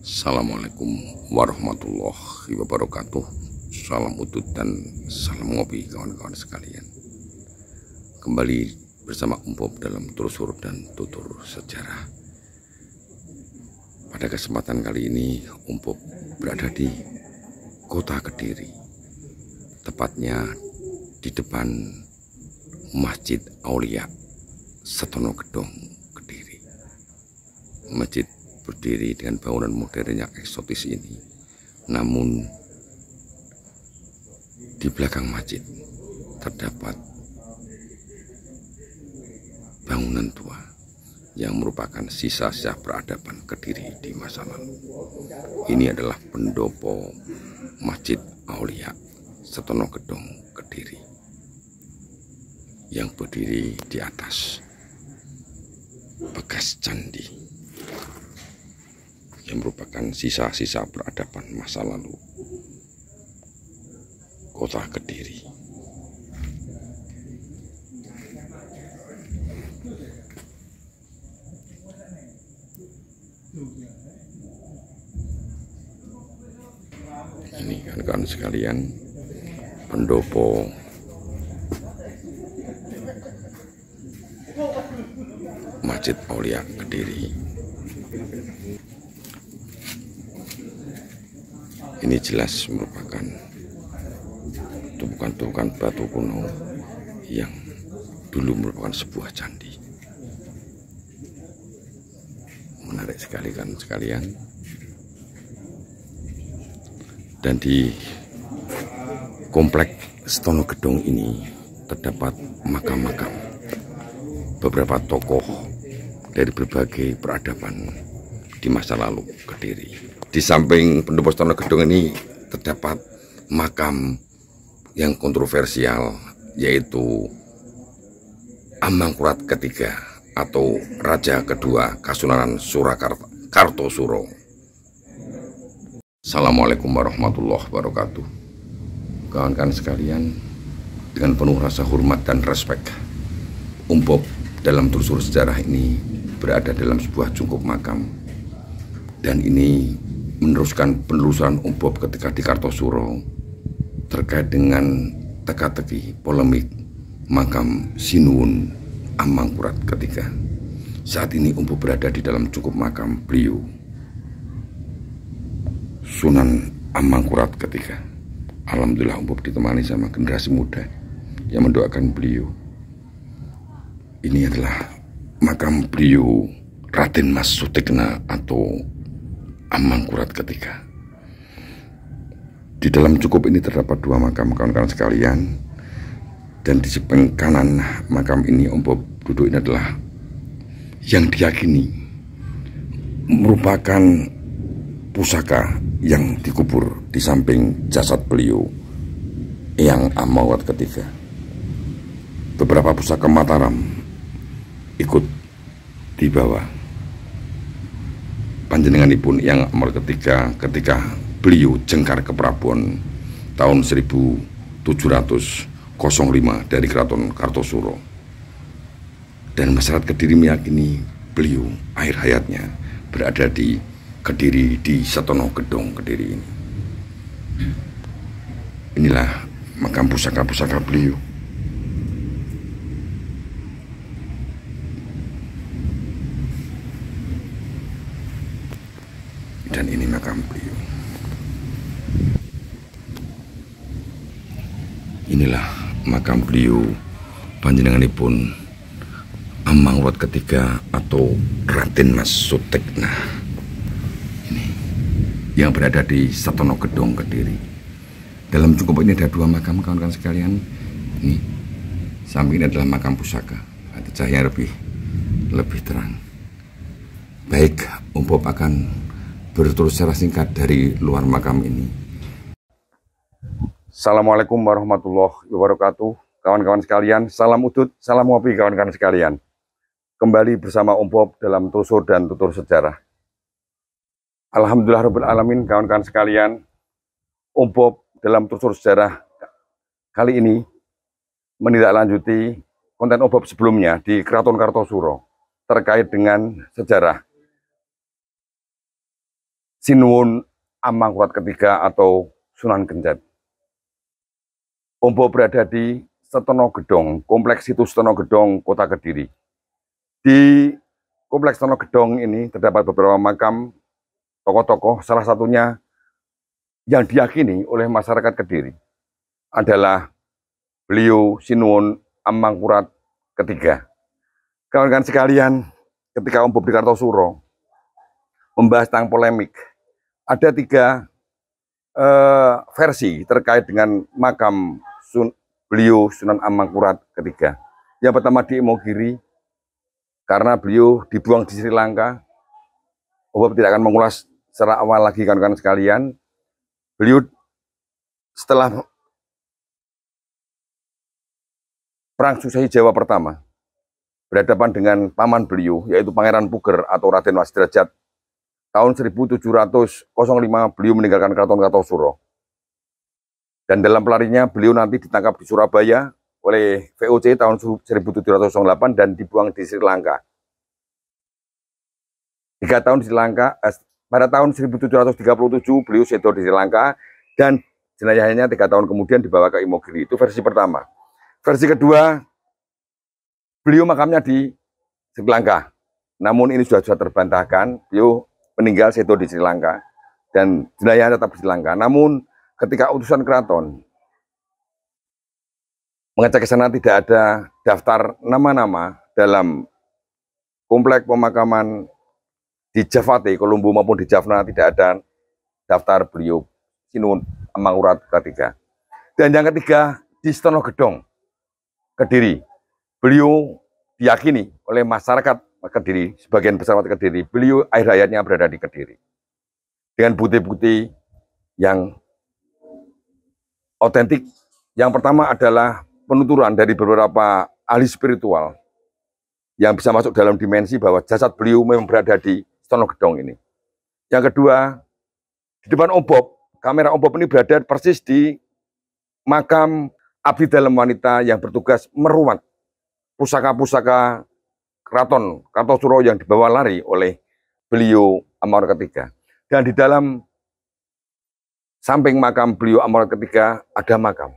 Assalamualaikum warahmatullahi wabarakatuh. Salam udut dan salam ngopi kawan-kawan sekalian. Kembali bersama Bob dalam Telusur dan Tutur Sejarah. Pada kesempatan kali ini Bob berada di kota Kediri, tepatnya di depan Masjid Aulia Setono Gedong Kediri. Masjid berdiri dengan bangunan modern yang eksotis ini, namun di belakang masjid terdapat bangunan tua yang merupakan sisa-sisa peradaban Kediri di masa lalu. Ini adalah pendopo Masjid Aulia Setono Gedong Kediri yang berdiri di atas bekas candi yang merupakan sisa-sisa peradaban masa lalu kota Kediri. Ini kan sekalian, pendopo Masjid Aulia Kediri. Ini jelas merupakan tumpukan-tumpukan batu kuno yang dulu merupakan sebuah candi. Menarik sekali kan sekalian. Dan di komplek Setono Gedong ini terdapat makam-makam beberapa tokoh dari berbagai peradaban di masa lalu Kediri. Di samping pendopo Setono Gedong ini terdapat makam yang kontroversial, yaitu Amangkurat ketiga atau Raja kedua Kasunanan Kartosuro. Assalamualaikum warahmatullahi wabarakatuh. Kawan-kawan sekalian, dengan penuh rasa hormat dan respek, Bob dalam telusur sejarah ini berada dalam sebuah cungkup makam, dan ini meneruskan penelusuran Bob ketika di Kartosuro terkait dengan teka-teki polemik makam Sinuwun Amangkurat ketiga. Saat ini Bob berada di dalam cungkup makam beliau, Sunan Amangkurat ketiga. Alhamdulillah Bob ditemani sama generasi muda yang mendoakan beliau. Ini adalah makam beliau Raden Mas Sutikna atau Amangkurat ketiga. Di dalam cungkup ini terdapat dua makam kawan-kawan sekalian, dan di sebelah kanan makam ini Bob duduk ini adalah yang diyakini merupakan pusaka yang dikubur di samping jasad beliau yang Amangkurat ketiga. Beberapa pusaka Mataram ikut dibawa panjenenganipun yang Amangkurat ketiga ketika beliau jengkar ke Prabon tahun 1705 dari Keraton Kartosuro. Dan masyarakat Kediri meyakini beliau akhir hayatnya berada di Kediri, di Setono Gedong Kediri ini. Inilah makam pusaka-pusaka beliau. Dan ini makam beliau. Inilah makam beliau panjenenganipun Amangkurat ketiga atau Raden Mas Sutikna. Ini yang berada di Setono Gedong Kediri. Dalam cungkup ini ada dua makam kawan-kawan sekalian. Ini samping ini adalah makam pusaka. Ada cahaya lebih terang. Baik, Bob akan berturut secara singkat dari luar makam ini. Assalamualaikum warahmatullahi wabarakatuh. Kawan-kawan sekalian, salam udut, salam ngopi kawan-kawan sekalian. Kembali bersama Bob dalam Telusur dan Tutur Sejarah. Alhamdulillah rabbil alamin kawan-kawan sekalian. Bob dalam Telusur Sejarah kali ini menindaklanjuti konten Bob sebelumnya di Keraton Kartosuro terkait dengan sejarah Sinuwun Amangkurat ketiga atau Sunan Kencat. Om Bob berada di Setono Gedong, Kompleks Situs Setono Gedong, Kota Kediri. Di Kompleks Setono Gedong ini terdapat beberapa makam tokoh-tokoh, salah satunya yang diyakini oleh masyarakat Kediri adalah beliau Sinuwun Amangkurat ketiga. Kawan-kawan sekalian, ketika Om Bob di Kartosuro membahas tentang polemik, ada tiga versi terkait dengan makam beliau Sunan Amangkurat ketiga. Yang pertama di Imogiri, karena beliau dibuang di Sri Lanka. Om Bob tidak akan mengulas secara awal lagi kawan-kawan sekalian. Beliau setelah Perang Suksesi Jawa pertama berhadapan dengan paman beliau, yaitu Pangeran Puger atau Raden Wasdrajat. Tahun 1705 beliau meninggalkan Keraton Kartosuro. Dan dalam pelarinya beliau nanti ditangkap di Surabaya oleh VOC tahun 1708 dan dibuang di Sri Lanka. 3 tahun di Sri Lanka, pada tahun 1737 beliau sedo di Sri Lanka dan jenazahnya 3 tahun kemudian dibawa ke Imogiri. Itu versi pertama. Versi kedua, beliau makamnya di Sri Lanka. Namun ini sudah terbantahkan, beliau meninggal sedo di Sri Lanka dan jenazahnya tetap di Sri Lanka. Namun ketika utusan keraton mengecek ke sana tidak ada daftar nama-nama dalam komplek pemakaman di Javate, Kolombo maupun di Jaffna, tidak ada daftar beliau Sinuwun Amangkurat ketiga. Dan yang ketiga di Setono Gedong, Kediri. Beliau diyakini oleh masyarakat Kediri, sebagian besar masyarakat Kediri, beliau akhir hayatnya berada di Kediri. Dengan bukti-bukti yang otentik. Yang pertama adalah penuturan dari beberapa ahli spiritual yang bisa masuk dalam dimensi bahwa jasad beliau memang berada di Setono Gedong ini. Yang kedua, di depan Om Bob, kamera Om Bob ini berada persis di makam abdi dalam wanita yang bertugas meruat pusaka-pusaka Keraton Kartosuro yang dibawa lari oleh beliau Amangkurat ketiga. Dan di dalam samping makam beliau Amangkurat ketiga ada makam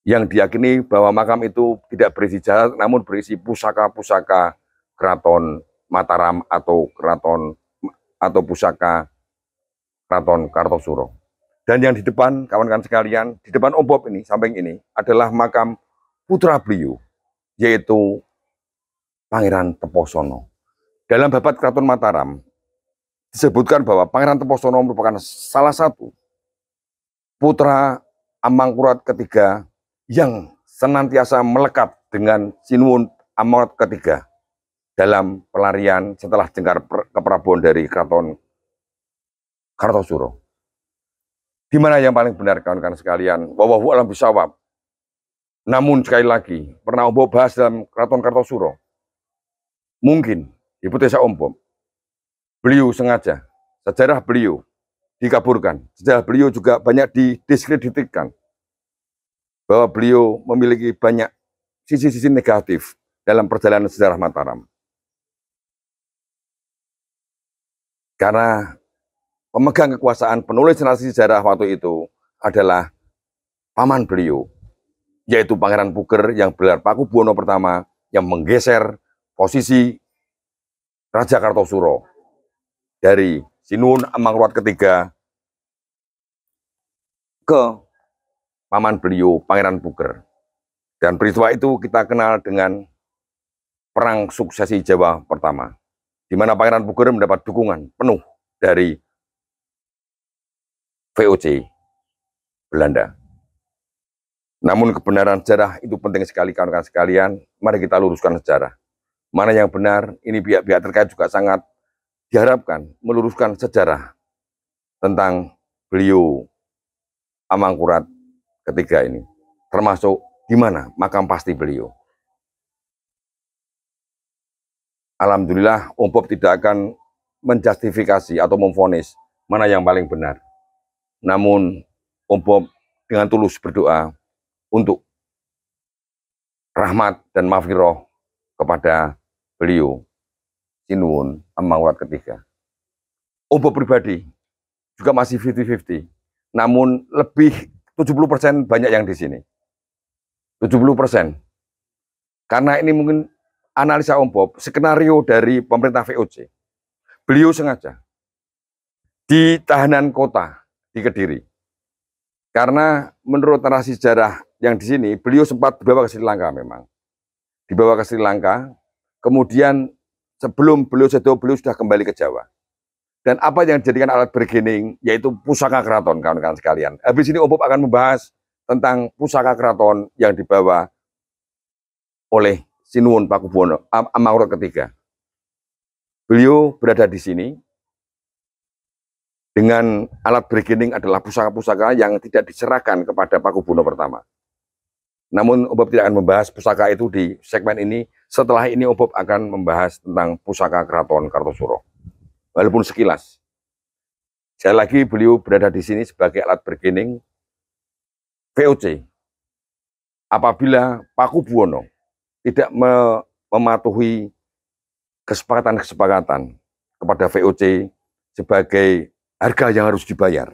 yang diyakini bahwa makam itu tidak berisi jasad, namun berisi pusaka-pusaka Keraton Mataram atau pusaka Keraton Kartosuro. Dan yang di depan, kawan-kawan sekalian, di depan Om Bob ini, samping ini, adalah makam putra beliau, yaitu Pangeran Teposono. Dalam babat Keraton Mataram, disebutkan bahwa Pangeran Teposono merupakan salah satu putra Amangkurat ketiga yang senantiasa melekat dengan Sinuwun Amangkurat ketiga dalam pelarian setelah jengkar keprabuan dari Keraton Kartosuro. Di mana yang paling benar kawan-kawan sekalian? Wallahu a'lam bishawab. Namun sekali lagi, pernah Om Bob bahas dalam Keraton Kartosuro. Mungkin hipotesa Om Bob, beliau sengaja, sejarah beliau dikaburkan, sejarah beliau juga banyak didiskreditkan, bahwa beliau memiliki banyak sisi-sisi negatif dalam perjalanan sejarah Mataram. Karena pemegang kekuasaan penulis narasi sejarah waktu itu adalah paman beliau, yaitu Pangeran Puger yang bergelar Pakubuwono pertama, yang menggeser posisi Raja Kartosuro dari Sinuwun Amangkurat ketiga ke paman beliau Pangeran Puger. Dan peristiwa itu kita kenal dengan Perang Suksesi Jawa pertama, di mana Pangeran Puger mendapat dukungan penuh dari VOC Belanda. Namun kebenaran sejarah itu penting sekali kawan-kawan sekalian. Mari kita luruskan sejarah. Mana yang benar, ini pihak-pihak terkait juga sangat diharapkan meluruskan sejarah tentang beliau Amangkurat ketiga ini. Termasuk di mana makam pasti beliau. Alhamdulillah Om Bob tidak akan menjustifikasi atau memvonis mana yang paling benar. Namun Om Bob dengan tulus berdoa untuk rahmat dan maghfirah kepada beliau Sinuwun Amangkurat ketiga. Om Bob pribadi juga masih 50-50. Namun lebih 70% banyak yang di sini. 70%. Karena ini mungkin analisa Om Bob, skenario dari pemerintah VOC. Beliau sengaja di tahanan kota di Kediri. Karena menurut narasi sejarah yang di sini, beliau sempat dibawa ke Sri Lanka memang. Dibawa ke Sri Lanka, kemudian sebelum beliau jatuh, beliau sudah kembali ke Jawa. Dan apa yang dijadikan alat bargaining, yaitu pusaka keraton, kawan-kawan sekalian. Habis ini Om Bob akan membahas tentang pusaka keraton yang dibawa oleh Sinuwun Pakubuwono, Amangkurat ketiga. Beliau berada di sini dengan alat bargaining adalah pusaka-pusaka yang tidak diserahkan kepada Pakubuwono pertama. Namun Om Bob tidak akan membahas pusaka itu di segmen ini. Setelah ini Om Bob akan membahas tentang pusaka keraton Kartosuro. Walaupun sekilas. Sekali lagi beliau berada di sini sebagai alat bargaining VOC. Apabila Pakubuwono tidak mematuhi kesepakatan-kesepakatan kepada VOC sebagai harga yang harus dibayar,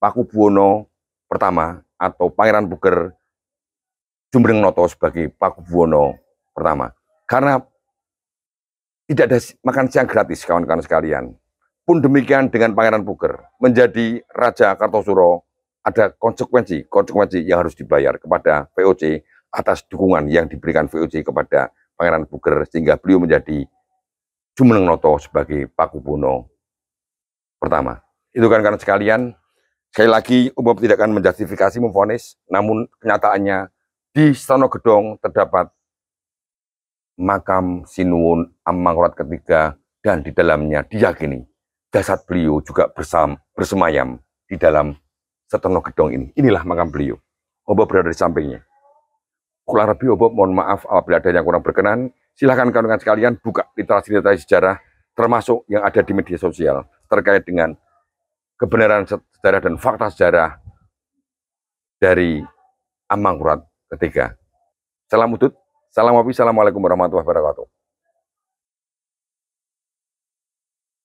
Pakubuwono pertama atau Pangeran Puger Jumbrengnoto sebagai Pakubuwono pertama. Karena tidak ada makan siang gratis, kawan-kawan sekalian. Pun demikian dengan Pangeran Puger menjadi Raja Kartosuro, ada konsekuensi yang harus dibayar kepada VOC atas dukungan yang diberikan VOC kepada Pangeran Puger sehingga beliau menjadi Jumbrengnoto sebagai Pakubuwono pertama. Itu kan kawan sekalian. Sekali lagi Om Bob tidak akan menjustifikasi, memvonis, namun kenyataannya di Stono Gedong terdapat makam Sinuwun Amangkurat ketiga dan di dalamnya diyakini jasad beliau juga bersemayam di dalam Stono Gedong ini. Inilah makam beliau. Om Bob berada di sampingnya. Kurang lebih Om Bob mohon maaf apabila ada yang kurang berkenan. Silahkan kawan-kawan sekalian buka literasi sejarah termasuk yang ada di media sosial terkait dengan kebenaran sejarah dan fakta sejarah dari Amangkurat ketiga. Salam udut, salam wabi, assalamualaikum warahmatullahi wabarakatuh.